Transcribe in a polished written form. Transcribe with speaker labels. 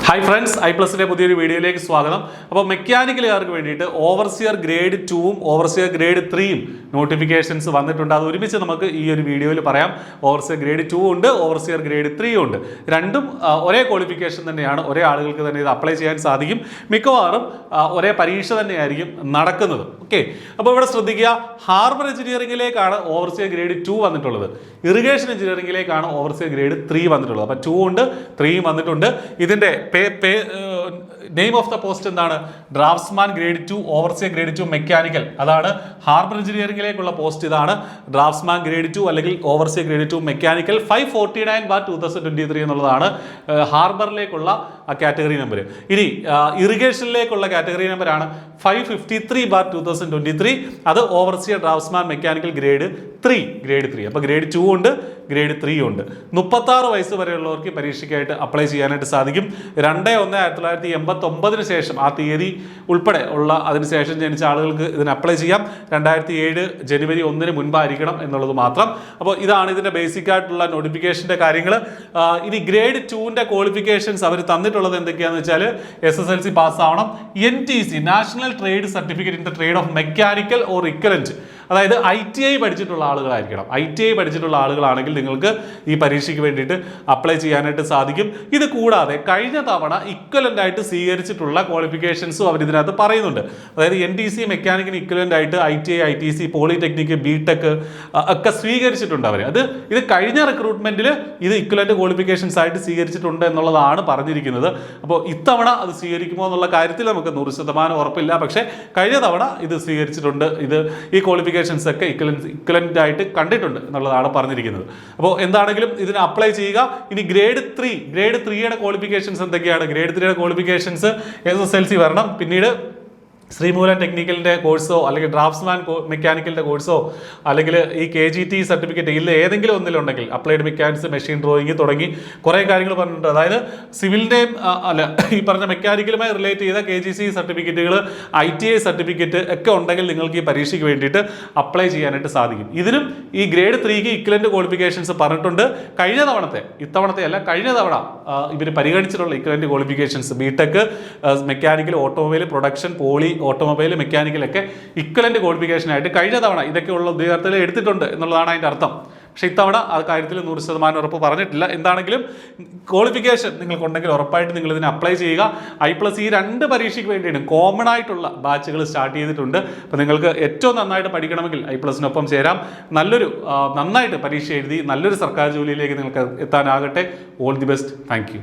Speaker 1: Hi friends, ഐപ്ലസിന്റെ പുതിയൊരു വീഡിയോയിലേക്ക് സ്വാഗതം. അപ്പോൾ മെക്കാനിക്കലുകാർക്ക് വേണ്ടിയിട്ട് ഓവർസിയർ ഗ്രേഡ് 2ഉം ഓവർസിയർ ഗ്രേഡ് 3ഉം നോട്ടിഫിക്കേഷൻസ് വന്നിട്ടുണ്ട്. അത് ഒരുമിച്ച് നമുക്ക് ഈ ഒരു വീഡിയോയിൽ പറയാം. ഓവർസിയർ ഗ്രേഡ് 2 ഉണ്ട്, ഓവർസിയർ ഗ്രേഡ് 3 ഉണ്ട്. രണ്ടും ഒരേ ക്വാളിഫിക്കേഷൻ തന്നെയാണ്, ഒരേ ആളുകൾക്ക് തന്നെ ഇത് അപ്ലൈ ചെയ്യാൻ സാധിക്കും. മിക്കവാറും ഒരേ പരീക്ഷ തന്നെയായിരിക്കും നടക്കുന്നത്. ഓക്കെ, അപ്പോൾ ഇവിടെ ശ്രദ്ധിക്കുക, ഹാർബർ എഞ്ചിനീയറിംഗിലേക്കാണ് ഓവർസിയർ ഗ്രേഡ് 2 വന്നിട്ടുള്ളത്. ഇറിഗേഷൻ എഞ്ചിനീയറിംഗിലേക്കാണ് ഓവർസിയർ ഗ്രേഡ് 3 വന്നിട്ടുള്ളത്. അപ്പോൾ 2 ഉണ്ട്, 3 വന്നിട്ടുണ്ട്. ഇതിന്റെ നെയിം ഓഫ് ദ പോസ്റ്റ് എന്താണ്? Draughtsman grade 2 overseer grade 2 mechanical. അതാണ് ഹാർബർ എഞ്ചിനീയറിംഗിലേക്കുള്ള പോസ്റ്റ്. ഇതാണ് ഡ്രാഫ്റ്റ്സ്മാൻ ഗ്രേഡ് 2 അല്ലെങ്കിൽ ഓവർസിയർ ഗ്രേഡ് 2 മെക്കാനിക്കൽ. 549/2023 എന്നുള്ളതാണ് ഹാർബറിലേക്കുള്ള കാറ്റഗറി നമ്പർ. ഇനി ഇറിഗേഷനിലേക്കുള്ള കാറ്റഗറി നമ്പറാണ് 553/2023. അത് ഓവർസിയർ ഡ്രാഫ്റ്റ്സ്മാൻ മെക്കാനിക്കൽ ഗ്രേഡ് 3. അപ്പോൾ ഗ്രേഡ് 2 ഉണ്ട്, ഗ്രേഡ് 3 ഉണ്ട്. 36 വയസ്സ് വരെയുള്ളവർക്ക് പരീക്ഷയ്ക്കായിട്ട് അപ്ലൈ ചെയ്യാനായിട്ട് സാധിക്കും. 2/1/1989 ശേഷം, ആ തീയതി ഉൾപ്പെടെ ഉള്ള അതിനുശേഷം ജനിച്ച ആളുകൾക്ക് ഇതിന് അപ്ലൈ ചെയ്യാം. 2007 ജനുവരി 1 മുൻപായിരിക്കണം എന്നുള്ളത് മാത്രം. അപ്പോൾ ഇതാണ് ഇതിന്റെ ബേസിക് ആയിട്ടുള്ള നോട്ടിഫിക്കേഷന്റെ കാര്യങ്ങൾ. ഇനി ഗ്രേഡ് 2ന്റെ ക്വാളിഫിക്കേഷൻസ് അവർ തന്നിട്ടുള്ളത് എന്തൊക്കെയാണെന്ന് വെച്ചാൽ SSLC പാസ്സാവണം, NTC national trade certificate in the trade off mechanical or equivalent, അതായത് ITI പഠിച്ചിട്ടുള്ള ആളുകളായിരിക്കണം. ITI പഠിച്ചിട്ടുള്ള ആളുകളാണെങ്കിൽ നിങ്ങൾക്ക് ഈ പരീക്ഷയ്ക്ക് വേണ്ടിയിട്ട് അപ്ലൈ ചെയ്യാനായിട്ട് സാധിക്കും. ഇത് കൂടാതെ കഴിഞ്ഞ തവണ ഇക്വലന്റ് ആയിട്ട് സ്വീകരിച്ചിട്ടുള്ള ക്വാളിഫിക്കേഷൻസും അവർ ഇതിനകത്ത് പറയുന്നുണ്ട്. അതായത് NTC മെക്കാനിക്കൽ ഇക്വലന്റ് ആയിട്ട് ITI, ITC, പോളിടെക്നിക്, BTech ഒക്കെ സ്വീകരിച്ചിട്ടുണ്ട് അവർ. ഇത് കഴിഞ്ഞ റിക്രൂട്ട്മെന്റിൽ ഇത് ഇക്വലന്റ് ക്വാളിഫിക്കേഷൻസ് ആയിട്ട് സ്വീകരിച്ചിട്ടുണ്ട് എന്നുള്ളതാണ് പറഞ്ഞിരിക്കുന്നത്. അപ്പോൾ ഇത്തവണ അത് സ്വീകരിക്കുമോ എന്നുള്ള കാര്യത്തിൽ നമുക്ക് 100% ഉറപ്പില്ല. പക്ഷേ കഴിഞ്ഞ തവണ ഇത് സ്വീകരിച്ചിട്ടുണ്ട്. ഈ ക്വാളിഫിക്കേഷൻസ് ഒക്കെ ഇക്വലന്റ് ആയിട്ട് കണ്ടിട്ടുണ്ട് എന്നുള്ളതാണ് പറഞ്ഞിരിക്കുന്നത്. അപ്പോൾ എന്താണെങ്കിലും ഇതിന് അപ്ലൈ ചെയ്യുക. ഇനി ഗ്രേഡ് 3യുടെ ക്വാളിഫിക്കേഷൻസ് എന്തൊക്കെയാണ്? ഗ്രേഡ് 3യുടെ ക്വാളിഫിക്കേഷൻസ് SSLC വരണം. പിന്നീട് ശ്രീമൂലം ടെക്നിക്കലിൻ്റെ കോഴ്സോ അല്ലെങ്കിൽ ഡ്രാഫ്റ്റ്സ്മാൻ മെക്കാനിക്കലിൻ്റെ കോഴ്സോ അല്ലെങ്കിൽ ഈ KGT സർട്ടിഫിക്കറ്റ് ഇതിൽ ഏതെങ്കിലും ഒന്നിലുണ്ടെങ്കിൽ, അപ്ലൈഡ് മെക്കാനിക്സ്, മെഷീൻ ഡ്രോയിങ് തുടങ്ങി കുറേ കാര്യങ്ങൾ പറഞ്ഞിട്ടുണ്ട്. അതായത് സിവിലിൻ്റെയും ഈ പറഞ്ഞ മെക്കാനിക്കലുമായി റിലേറ്റ് ചെയ്ത KGC സർട്ടിഫിക്കറ്റുകൾ, ITI സർട്ടിഫിക്കറ്റ് ഒക്കെ ഉണ്ടെങ്കിൽ നിങ്ങൾക്ക് ഈ പരീക്ഷയ്ക്ക് വേണ്ടിയിട്ട് അപ്ലൈ ചെയ്യാനായിട്ട് സാധിക്കും. ഇതിനും ഈ ഗ്രേഡ് 3ക്ക് ഇക്വലന്റ് ക്വാളിഫിക്കേഷൻസ് പറഞ്ഞിട്ടുണ്ട്. ഇത്തവണത്തെ അല്ല, കഴിഞ്ഞ തവണ ഇവർ പരിഗണിച്ചിട്ടുള്ള equivalent qualifications BTech, mechanical, automobile, production, poly, automobile, മെക്കാനിക്കലൊക്കെ ഇക്വലന്റ് ക്വാളിഫിക്കേഷൻ ആയിട്ട് കഴിഞ്ഞ തവണ ഇതൊക്കെയുള്ള ഉദ്യോഗാർത്ഥികൾ എടുത്തിട്ടുണ്ട് എന്നുള്ളതാണ് അതിൻ്റെ അർത്ഥം. പക്ഷേ ഇത്തവണ ആ കാര്യത്തിൽ 100% ഉറപ്പ് പറഞ്ഞിട്ടില്ല. എന്താണെങ്കിലും ക്വാളിഫിക്കേഷൻ നിങ്ങൾക്കുണ്ടെങ്കിൽ ഉറപ്പായിട്ട് നിങ്ങൾ ഇതിന് അപ്ലൈ ചെയ്യുക. ഐപ്ലസ് ഈ 2 പരീക്ഷയ്ക്ക് വേണ്ടിയിട്ട് കോമൺ ആയിട്ടുള്ള ബാച്ചുകൾ സ്റ്റാർട്ട് ചെയ്തിട്ടുണ്ട്. അപ്പോൾ നിങ്ങൾക്ക് ഏറ്റവും നന്നായിട്ട് പഠിക്കണമെങ്കിൽ ഐപ്ലസിനൊപ്പം ചേരാം. നന്നായിട്ട് പരീക്ഷ എഴുതി നല്ലൊരു സർക്കാർ ജോലിയിലേക്ക് നിങ്ങൾക്ക് എത്താനാകട്ടെ. All the best. Thank U.